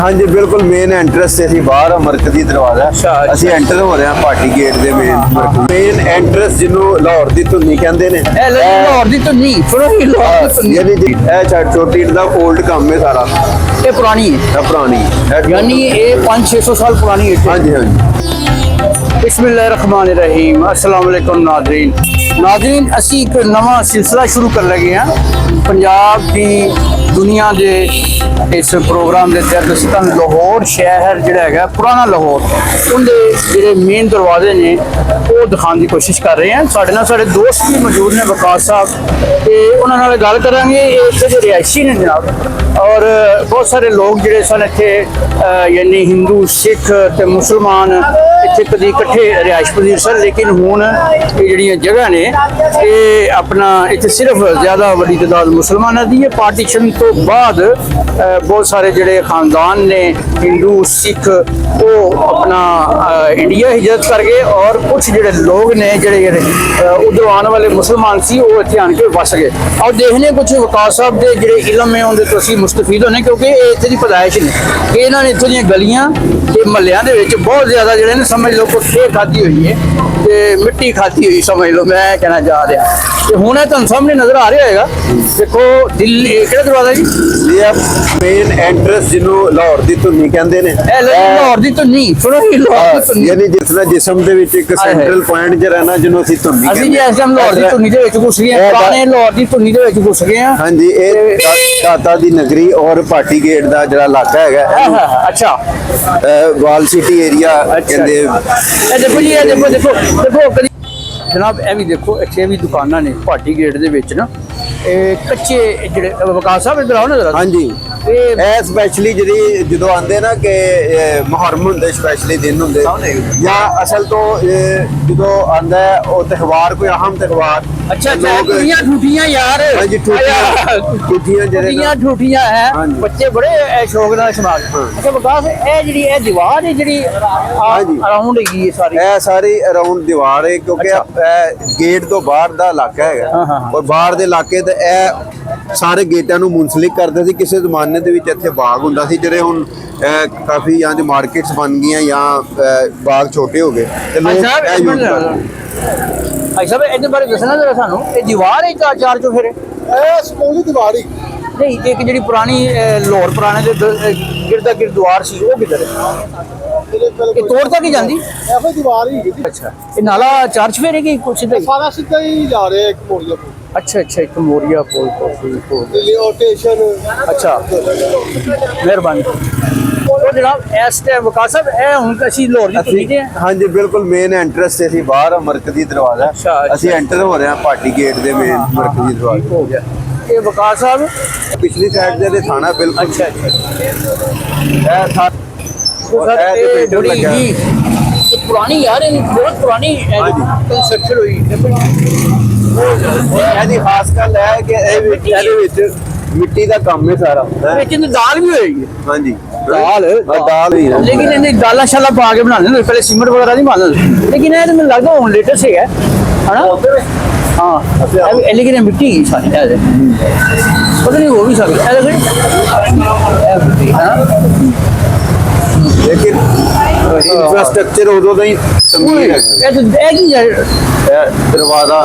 हाँ जी बिल्कुल main entrance से ਅਸੀਂ ਬਾਹਰ ਮਰਕਜ਼ੀ ਦਰਵਾਜ਼ਾ ਅਸੀਂ ਐਂਟਰ ਹੋ ਰਹੇ ਹਾਂ ਪਾਰਟੀ ਗੇਟ ਦੇ ਮੇਨ ਐਂਟਰੈਂਸ ਜਿਹਨੂੰ ਲਾਹੌਰ ਦੀ ਧੁੰਨੀ ਕਹਿੰਦੇ ਨੇ ਇਹ ਲਾਹੌਰ ਦੀ ਧੁੰਨੀ ਥੋੜਾ ਹੀ ਲਾਹੌਰ ਦੀ ਧੁੰਨੀ ਯਾਨੀ ਜੀ ਇਹ ਛੋਟੀ ਦਾ 올ਡ ਕੰਮ ਹੈ ਸਾਰਾ ਇਹ ਪੁਰਾਣੀ ਹੈ ਇਹ ਪੁਰਾਣੀ यानी ये 500-600 साल पुरानी है। हाँ जी हाँ जी बिस्मिल्लाहिर्रहमानिर्रहीम अस्सलाम वालेकुम नाज़रीन असी एक नवा सिलसिला शुरू कर लगे हैं पंजाब की दुनिया के इस प्रोग्राम के तहत असीं तुहानूं लाहौर शहर जिहड़ा हैगा पुराना लाहौर उनके जिहड़े मेन दरवाजे ने वो दिखाने की कोशिश कर रहे हैं। साडे नाल साडे दोस्त भी मौजूद ने वकास साहब ते उन्हां नाल गल करांगे। इत्थे दे रिहायशी ने जनाब और बहुत सारे लोग जिहड़े सन इत्थे यानी हिंदू सिख ते मुसलमान इत्थे कदी इकट्ठे रिहायश पजीर सन लेकिन हुण ये जिहड़ियां जगह ने ये अपना इत्थे सिर्फ ज़्यादा वड्डी तादाद मुसलमानां दी है। पार्टीशन तो बाद बहुत सारे जिहड़े खानदान ने हिंदू सिख वो अपना इंडिया हिजरत कर गए और कुछ जिहड़े लोग ने जिहड़े उधरों आने वाले मुसलमान सी वो इत्थे आन के वस गए। और देखने कुछ वकास साहब के जिहड़े इलम है उहदे तो असीं मुस्तफीद होने क्योंकि इत्थे दी पैदाइश ने इन्हां ने इत्थों दीयां गलियां ते महल्लियां दे विच बहुत ज़्यादा जिहड़े ने समझ लो कुत्थे खाधी हुई है ते मिट्टी खाधी हुई समझ लो मैं कहना चाह रहा ते हुण इह तुहानूं सामने नज़र आ रहा होएगा। देखो दिल्ली किहड़ा दरवाज़ा जी ये मेन एंट्रेंस ਜਿਹਨੂੰ ਲਾਹੌਰ ਦੀ ਧੁੰਨੀ ਕਹਿੰਦੇ ਨੇ लाहौर दी धुन्नी थोड़ा ही लाहौर दी धुन्नी ਯਾਨੀ ਜਿਸ ਤਰ੍ਹਾਂ ਜਿਸਮ ਦੇ ਵਿੱਚ ਇੱਕ ਸੈਂਟਰਲ ਪੁਆਇੰਟ ਜਿਹਾ ਰਹਿਣਾ ਜਿਹਨੂੰ ਅਸੀਂ ਧੁੰਨੀ ਅਸੀਂ ਜੀ ਇਸ ਟਾਈਮ ਲਾਹੌਰ ਦੀ ਧੁੰਨੀ ਦੇ ਵਿੱਚ ਘੁਸ ਗਏ ਹਾਂ ਪੁਰਾਣੇ ਲਾਹੌਰ ਦੀ ਧੁੰਨੀ ਦੇ ਵਿੱਚ ਘੁਸ ਗਏ ਹਾਂ। ਹਾਂਜੀ ਇਹ ਦਾਤਾ ਦੀ ਨਗਰੀ ਔਰ ਪਾਰਟੀ ਗੇਟ ਦਾ ਜਿਹੜਾ ਇਲਾਕਾ ਹੈਗਾ अच्छा ਵਾਲ ਸਿਟੀ ਏਰੀਆ ਕਹਿੰਦੇ ਇਹ ਦੇਖੋ ਜੀ ਇਹ ਦੇਖੋ ਕਦੀ ਜਨਾਬ ਇਹ ਵੀ ਦੇਖੋ ਇੱਥੇ ਵੀ ਦੁਕਾਨਾਂ ਨੇ ਪਾਰਟੀ ਗੇਟ ਦੇ ਵਿੱਚ ਨਾ ਇਹ ਕੱਚੇ ਜਿਹੜੇ ਵਕਾਸ ਸਾਹਿਬ ਇਧਰ ਆਓ ਨਾ ਜਰਾ। ਹਾਂਜੀ ਇਹ ਸਪੈਸ਼ਲੀ ਜਿਹੜੀ ਜਦੋਂ ਆਉਂਦੇ ਨਾ ਕਿ ਮੁਹਰਮ ਹੁੰਦੇ ਸਪੈਸ਼ਲੀ ਦਿਨ ਹੁੰਦੇ ਜਾਂ ਅਸਲ ਤੋਂ ਜਦੋਂ ਆਂਦਾ ਉਹ ਤਿਉਹਾਰ ਕੋਈ ਅਹਿਮ ਤਿਉਹਾਰ अच्छा ठूठियां ठूठियां यार हाँ जी ठूठियां ठूठियां है बच्चे बड़े शौक नाल इस्तेमाल। अच्छा विकास ए जेडी ए दीवार है जेडी अराउंड हैगी सारी ਇਹ ਸਾਰੀ ਅਰਾਊਂਡ ਦੀਵਾਰ ਹੈ ਕਿਉਂਕਿ ਗੇਟ ਤੋਂ ਬਾਹਰ ਦਾ ਇਲਾਕਾ ਹੈਗਾ ਔਰ ਬਾਹਰ ਦੇ ਇਲਾਕੇ ਤੇ ਇਹ ਸਾਰੇ ਗੇਟਾਂ ਨੂੰ ਮੁਨਸਲਿਕ ਕਰਦੇ ਸੀ। ਕਿਸੇ ਜ਼ਮਾਨੇ ਦੇ ਵਿੱਚ ਇੱਥੇ ਬਾਗ ਹੁੰਦਾ ਸੀ ਜਿਹੜੇ ਹੁਣ ਕਾਫੀ ਜਾਂ ਦੀ ਮਾਰਕੀਟਸ ਬਣ ਗਈਆਂ ਜਾਂ ਬਾਗ ਛੋਟੇ ਹੋ ਗਏ ਤੇ ਲੋਕ ਇਹ ਯੂਜ਼ ਕਰਦੇ। भाई साहब ਇਹਦੇ ਬਾਰੇ ਦੱਸਣਾ ਜਰਾ ਸਾਨੂੰ ਇਹ ਦੀਵਾਰ ਹੈ ਚਾਰ ਚੁਫੇਰੇ ਇਹ ਸਕੂਲੀ ਦੀਵਾਰ ਹੀ ਨਹੀਂ ਇੱਕ ਜਿਹੜੀ ਪੁਰਾਣੀ ਲਾਹੌਰ ਪੁਰਾਣੇ ਦੇ ਗਿਰਦਾ ਗੁਰਦੁਆਰ ਸੀ ਉਹ ਕਿੱਧਰ ਹੈ ਇਹ ਤੋੜ ਤੱਕ ਹੀ ਜਾਂਦੀ ਇਹੋ ਦੀਵਾਰ ਹੀ ਹੈਗੀ। ਅੱਛਾ ਇਹ ਨਾਲਾ ਚਾਰ ਚੁਫੇਰੇ ਕੀ ਕੁਛ ਦਾ ਸਾਰਾ ਸਿੱਧਾ ਹੀ ਜਾ ਰਿਹਾ ਇੱਕ ਮੋਰੀਆ ਪੁਲ। अच्छा अच्छा एक मोरिया पुल तो ਦਿੱਲੀ ਸਟੇਸ਼ਨ अच्छा मेहरबानी तो जनाब इस टाइम वकास साहब ਇਹ ਹੁਣ ਅਸੀਂ ਲਾਹੌਰ ਦੀ ਧੁੰਨੀ ਤੇ ਹਾਂਜੀ ਬਿਲਕੁਲ ਮੇਨ ਐਂਟਰੈਂਸ ਤੇ ਅਸੀਂ ਬਾਹਰ ਮਰਕਜ਼ੀ ਦਰਵਾਜ਼ਾ ਅਸੀਂ ਐਂਟਰ ਹੋ ਰਹੇ ਹਾਂ ਪਾਰਟੀ ਗੇਟ ਦੇ ਮੇਨ ਮਰਕਜ਼ੀ ਦਰਵਾਜ਼ੇ ਹੋ ਗਿਆ ਇਹ ਵਕਾਸ ਸਾਹਿਬ ਪਿਛਲੀ ਸਾਈਡ ਦੇ ਥਾਣਾ ਬਿਲਕੁਲ अच्छा ਇਹ ਥਾਂ ਇਹ ਬੜੀ ਹੀ ਪੁਰਾਣੀ ਯਾਰ ਇਹ ਬਹੁਤ ਪੁਰਾਣੀ ਕੰਸਟਰਕਸ਼ਨ ਹੋਈ ਇਹਦੀ ਖਾਸ ਗੱਲ ਹੈ ਕਿ ਇਹਦੇ ਵਿੱਚ ਮਿੱਟੀ ਦਾ ਕੰਮ ਹੈ ਸਾਰਾ ਵਿੱਚ ਇਹਦੀ ਦਾਲ ਵੀ ਹੋਏਗੀ। ਹਾਂਜੀ ਦਾਲ ਹੀ ਹੈ लेकिन ਇਹਨੇ ਦਾਲਾਂ ਸ਼ਾਲਾ ਪਾ ਕੇ ਬਣਾਉਂਦੇ ਨੇ ਪਹਿਲੇ ਸੀਮੈਂਟ ਵਗੈਰਾ ਨਹੀਂ ਬਣਾਉਂਦੇ लेकिन ਇਹ ਤਾਂ ਮੈਨੂੰ ਲੱਗਦਾ ਹੁਣ ਲੇਟੈਸਟ ਹੈ ਹਨਾ हाँ लेकिन ये मिट्टी की सारी है पता नहीं वो भी सारी लेकिन इंफ्रास्ट्रक्चर उदों ਦਾ ਹੀ ਤਮੀਰ ਹੈ ਇਹ ਕੀ ਹੈ ਦਰਵਾਜ਼ਾ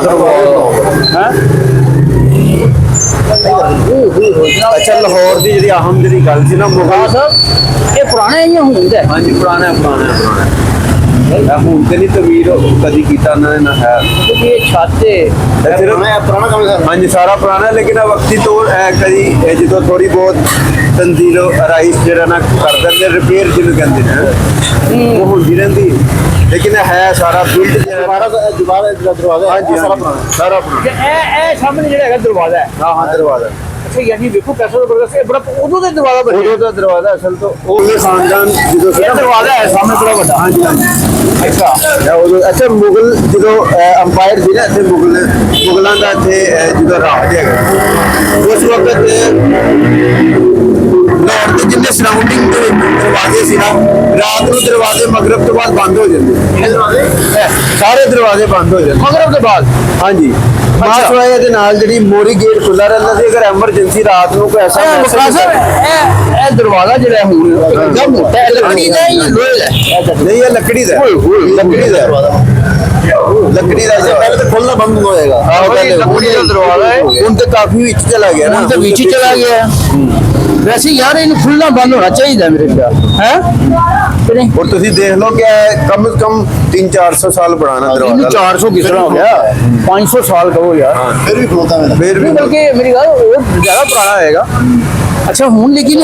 ਹੈ ਅੱਛਾ ਲਾਹੌਰ ਦੀ ਜਿਹੜੀ ਅਹਿਮ ਜਿਹੜੀ ਗੱਲ ਸੀ ਨਾ ਮੁਗਲ ਸਾਹਿਬ ਇਹ ਪੁਰਾਣਾ ਹੈ ਜਾਂ ਹੁੰਦਾ ਹੈ? ਹਾਂਜੀ ਪੁਰਾਣਾ ਹੁਣ ਤੇ ਨਹੀਂ ਤਮੀਰ ਕਦੀ ਕੀਤਾ ਨਾ ਨਾ ਹੈ ਕਿਉਂਕਿ ਇਹ ਛਾਤੇ ਪੁਰਾਣਾ ਕੰਮ ਹੈ। ਹਾਂਜੀ ਸਾਰਾ ਪੁਰਾਣਾ ਲੇਕਿਨ ਵਕਤੀ ਤੌਰ ਕਦੀ ਜਦੋਂ ਥੋੜੀ ਬਹੁਤ ਤੰਦੀਲ ਰਾਈਸ ਜਿਹੜਾ ਨਾ ਕਰ ਦਿੰਦੇ ਰਿਪੇਅਰ ਜਿਹਨੂੰ ਕਹਿੰਦੇ ਨੇ ਉਹ ਹੁੰਦੀ ਰਹਿੰਦੀ ਲੇਕਿਨ ਹੈ ਸਾਰਾ ਬਿਲਡ ਦਰਵਾਜ਼ਾ ਹਾਂਜੀ ਸਾਰਾ ਪੁਰਾਣਾ ਸਾਰਾ ਪੁਰਾਣਾ ਇਹ ਸਾਹਮਣੇ ਜਿਹੜਾ ਹੈਗਾ ਦਰਵਾਜ਼ਾ ਹੈ ਹਾਂ ਦਰਵਾਜ਼ਾ ਅੱਛਾ ਯਾਨੀ ਵੇਖੋ ਪੈਸਾ ਜ਼ਬਰਦਸਤ ਹੈ ਬੜਾ ਉਦੋਂ ਦਾ ਦਰਵਾਜ਼ਾ ਬਣਿਆ ਉਦੋਂ ਦਾ ਦਰਵਾਜ਼ਾ ਅਸਲ ਤੋਂ ਉਹ ਖਾਨਦਾਨ ਜਦੋਂ ਇਹ ਦਰਵਾਜ਼ਾ ਹੈ ਸਾਹਮਣੇ ਬੜਾ ਵੱਡਾ ਹਾਂਜੀ ਅੱਛਾ ਮੁਗਲ ਜਦੋਂ ਅੰਪਾਇਰ ਸੀ ਨਾ ਇੱਥੇ ਮੁਗਲਾਂ ਦਾ ਇੱਥੇ ਜਦੋਂ ਰਾਜ ਹੈਗਾ ਉਸ ਵਕਤ ਲਾਹੌਰ ਦੇ ਜਿੰਨੇ ਸਰਾਊਂਡਿੰਗ ਦੇ ਦਰਵਾਜ਼ੇ ਸੀ ਨਾ ਰਾਤ ਨੂੰ ਦਰਵਾਜ਼ੇ ਮਗਰਬ ਤੋਂ ਬਾਅਦ ਬੰਦ ਹੋ ਜਾਂਦੇ ਸਾਰੇ ਦਰਵਾਜ਼ੇ ਬੰਦ ਹੋ ਜਾਂਦੇ ਮਗਰਬ ਦੇ ਬਾਅਦ ਹਾਂਜੀ ਮਾਛਵਾਏ ਦੇ ਨਾਲ ਜਿਹੜੀ ਮੋਰੀ ਗੇਟ ਖੁੱਲਾ ਰਹਿੰਦਾ ਸੀ, ਅਗਰ ਐਮਰਜੈਂਸੀ ਰਾਤ ਨੂੰ ਕੋਈ ਐਸਾ ਬਕਾਸ ਇਹ ਦਰਵਾਜ਼ਾ ਜਿਹੜਾ ਹੁਣ एकदम मोटा है, लकड़ी का है या लोहे का है? ਨਹੀਂ ਇਹ ਲੱਕੜੀ ਦਾ ਹੈ। ਲੱਕੜੀ ਦਾ ਹੈ। ਲੱਕੜੀ ਦਾ ਪਹਿਲੇ ਤਾਂ ਖੋਲਣਾ ਬੰਦ ਹੋ ਜਾਏਗਾ। लकड़ी का दरवाजा है। ਹੁਣ ਤੇ ਕਾਫੀ ਵਿੱਚ ਚਲਾ ਗਿਆ ਨਾ, ਹੁਣ ਤਾਂ ਵਿੱਚ ਹੀ ਚਲਾ ਗਿਆ ਵੈਸੇ ਯਾਰ ਇਹਨੂੰ ਖੁੱਲਣਾ ਬੰਦ ਹੋਣਾ ਚਾਹੀਦਾ ਮੇਰੇ ਖਿਆਲ ਹੈ ਕਿ ਨਹੀਂ? और तुसी देख लो क्या है, कम से कम 300-400 साल पुराना ਇਹਨੂੰ दरवाजा 400 किस तरह हो गया 500 साल का हो यार ਫਿਰ ਵੀ ਖਲੋਤਾ ਮੈਂ फिर भी बल्कि मेरी गल और ज्यादा पुराना होएगा अच्छा हूं लेकिन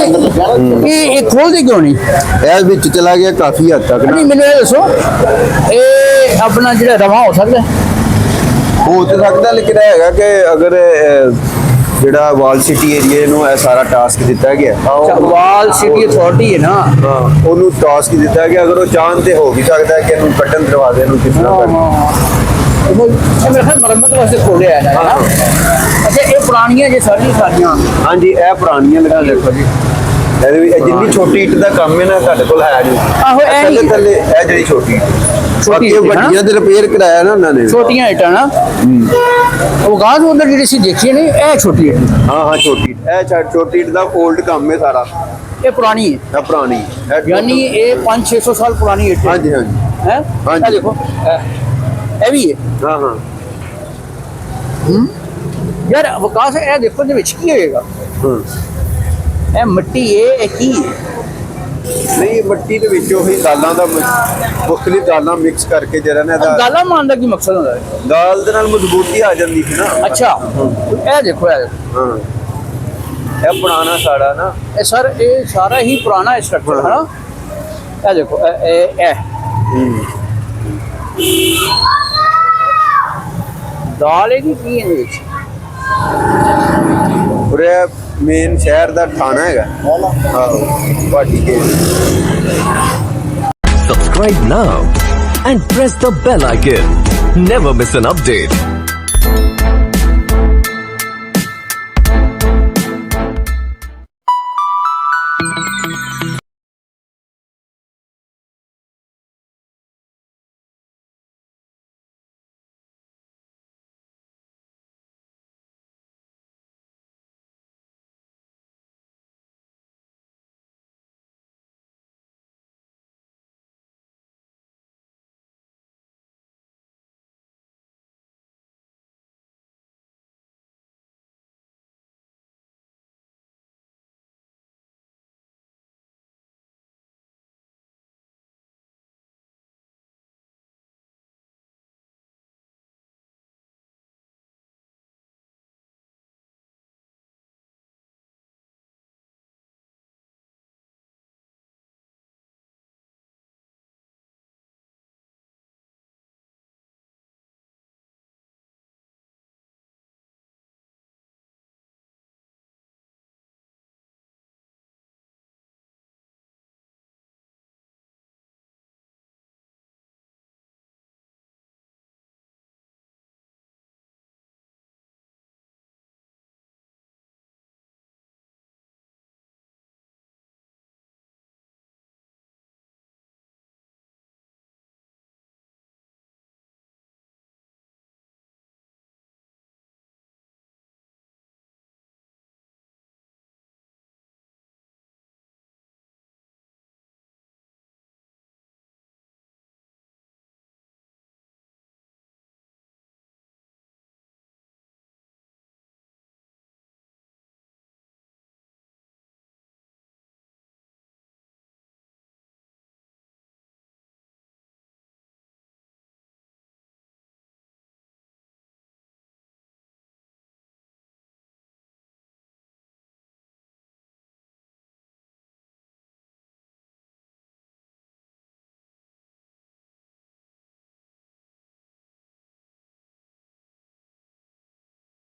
ये खोलते क्यों नहीं ਇਹ ਵਿੱਚ ਚਲਾ ਗਿਆ ਕਾਫੀ ਹੱਦ ਤੱਕ ਨਾ। नहीं मैंने ये दसो ये अपना ਜਿਹੜਾ ਰਵਾ ਹੋ ਸਕਦਾ ਹੈ? ਹੋ ਤੇ ਸਕਦਾ, ਲੇਕਿਨ ਇਹ ਹੈਗਾ ਕਿ ਅਗਰ ਜਿਹੜਾ ਵਾਲ ਸਿਟੀ ਏਰੀਆ ਨੂੰ ਇਹ ਸਾਰਾ ਟਾਸਕ ਦਿੱਤਾ ਗਿਆ, अच्छा वाल सिटी अथॉरिटी है ना ਹਾਂ ਉਹਨੂੰ ਟਾਸਕ ਦਿੱਤਾ ਗਿਆ, ਅਗਰ ਉਹ ਚਾਹਣ ਤੇ ਹੋ ਵੀ ਸਕਦਾ ਹੈ ਕਿ ਇਹਨੂੰ ਕੱਢਣ ਦਰਵਾਜ਼ੇ ਨੂੰ ਕਿਸ ਤਰ੍ਹਾਂ ਕਰਨਾ। ਇਹ ਮੇਰੇ ਖਿਆਲ ਮੁਰੰਮਤ ਵਾਸਤੇ ਖੋਲਿਆ ਹੈ ਨਾ ਅੱਛਾ ਇਹ ਪੁਰਾਣੀਆਂ ਜੇ ਸਾਰੀਆਂ ਹਾਂਜੀ ਇਹ ਪੁਰਾਣੀਆਂ ਲਗਾ ਦੇਖੋ ਜੀ, ਇਹਦੇ ਵੀ ਇਹ ਜਿੰਨੀ ਛੋਟੀ ਇੱਟ ਦਾ ਕੰਮ ਹੈ ਨਾ ਤੁਹਾਡੇ ਕੋਲ ਹੈ ਨਹੀਂ। ਆਹੋ, ਇਹ ਥੱਲੇ ਹੀ। ਥੱਲੇ ਇਹ ਜਿਹੜੀ ਛੋਟੀ ਬਾਕੀ ਇੱਟ, ਵੱਡੀਆਂ ਤੇ ਰਿਪੇਅਰ ਕਰਾਇਆ ਨਾ ਉਹਨਾਂ ਨੇ। ਛੋਟੀਆਂ ਇੱਟਾਂ ਨਾ ਉਹ ਗਾਜ਼ ਉਧਰ ਜਿਹੜੀ ਸੀ ਦੇਖੀ ਨਹੀਂ ਇਹ ਛੋਟੀ ਹੈ ਹਾਂ ਹਾਂ ਛੋਟੀ ਇੱਟ, ਇਹ ਛੋਟੀ ਇੱਟ ਦਾ 올ਡ ਕੰਮ ਹੈ ਸਾਰਾ, ਇਹ ਪੁਰਾਣੀ ਹੈ ਇਹ ਪੁਰਾਣੀ ਇਹ यानी ये 500-600 साल पुरानी ईट है ਹਾਂਜੀ ਹਾਂਜੀ हैं? हाँ जी। ये देखो ये भी है ਹਾਂ ਹਾਂ यार विकास है देखो जे विच की होएगा ਹਾਂ ये मिट्टी है ये की है ਨਹੀਂ ਮਿੱਟੀ ਦੇ ਵਿੱਚ ਉਹੀ ਦਾਲਾਂ ਦਾ ਮੁਖਤਲਿਫ ਦਾਲਾਂ ਮਿਕਸ ਕਰਕੇ ਜਿਹੜਾ ਨਾ ਇਹਦਾ गाला मान का की मकसद होता है ਦਾਲ ਦੇ ਨਾਲ ਮਜ਼ਬੂਤੀ ਆ ਜਾਂਦੀ ਸੀ ਨਾ। अच्छा ये देखो ਹਾਂ ਇਹ ਪੁਰਾਣਾ ਸਾੜਾ ਨਾ। ये सर ये सारा ही पुराना स्ट्रक्चर है ना ये देखो ये दाल है की है विच ਉਰੇ ਮੇਨ ਸ਼ਹਿਰ ਦਾ ਥਾਣਾ ਹੈਗਾ। ਆਹੋ ਪਾਟੀ ਕੇ Subscribe now and press the bell icon. Never miss an update.